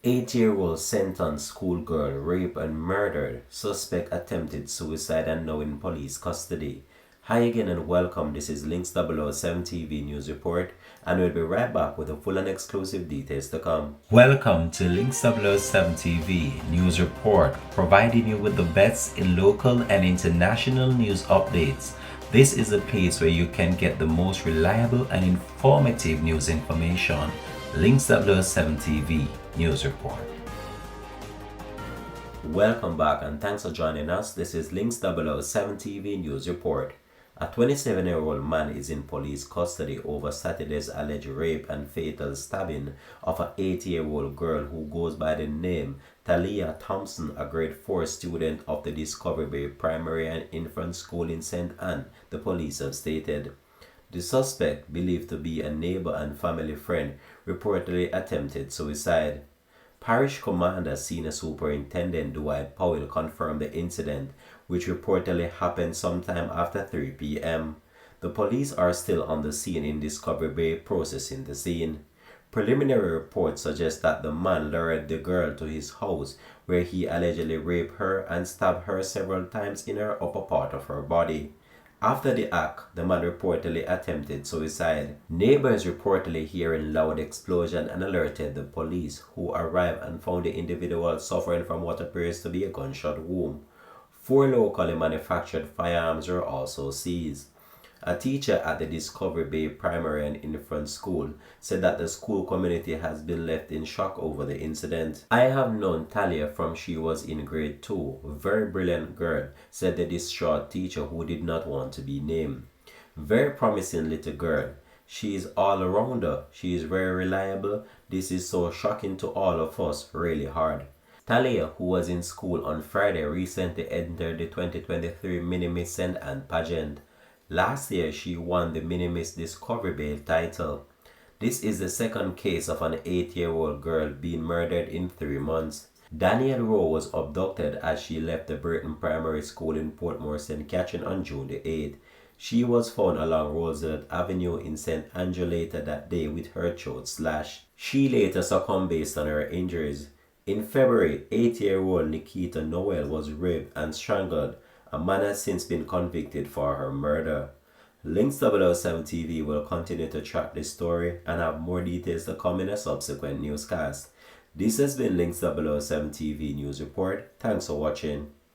8-year-old sentenced schoolgirl raped and murdered. Suspect attempted suicide and now in police custody. Hi again and welcome. This is Links 007 TV News Report, and we'll be right back with the full and exclusive details to come. Welcome to Links 007 TV News Report, providing you with the best in local and international news updates. This is a place where you can get the most reliable and informative news information. Links 007 TV News Report. Welcome back and thanks for joining us. This is Links 007 TV News Report. A 27-year-old man is in police custody over Saturday's alleged rape and fatal stabbing of an 8-year-old girl who goes by the name Talia Thompson, a grade 4 student of the Discovery Bay Primary and Infant School in St. Anne, the police have stated. The suspect, believed to be a neighbor and family friend, reportedly attempted suicide. Parish Commander Senior Superintendent Dwight Powell confirmed the incident, which reportedly happened sometime after 3 p.m. The police are still on the scene in Discovery Bay processing the scene. Preliminary reports suggest that the man lured the girl to his house, where he allegedly raped her and stabbed her several times in her upper part of her body. After the act, the man reportedly attempted suicide. Neighbors reportedly hearing loud explosion and alerted the police, who arrived and found the individual suffering from what appears to be a gunshot wound. 4 locally manufactured firearms were also seized. A teacher at the Discovery Bay Primary and Infant School said that the school community has been left in shock over the incident. I have known Talia from she was in grade 2. Very brilliant girl, said the distraught teacher who did not want to be named. Very promising little girl. She is all around her. She is very reliable. This is so shocking to all of us, really hard. Talia, who was in school on Friday, recently entered the 2023 Mini Miss St. Anne pageant. Last year, she won the Mini Miss Discovery Bay title. This is the second case of an 8-year-old girl being murdered in 3 months. Danielle Rowe was abducted as she left the Burton Primary School in Portmore, St. Catherine on June the 8th. She was found along Roosevelt Avenue in St. Andrew later that day with her throat slashed. She later succumbed based on her injuries. In February, 8-year-old Nikita Noel was raped and strangled. A man has since been convicted for her murder. Links 007 TV will continue to track this story and have more details to come in a subsequent newscast. This has been Links 007 TV News Report. Thanks for watching.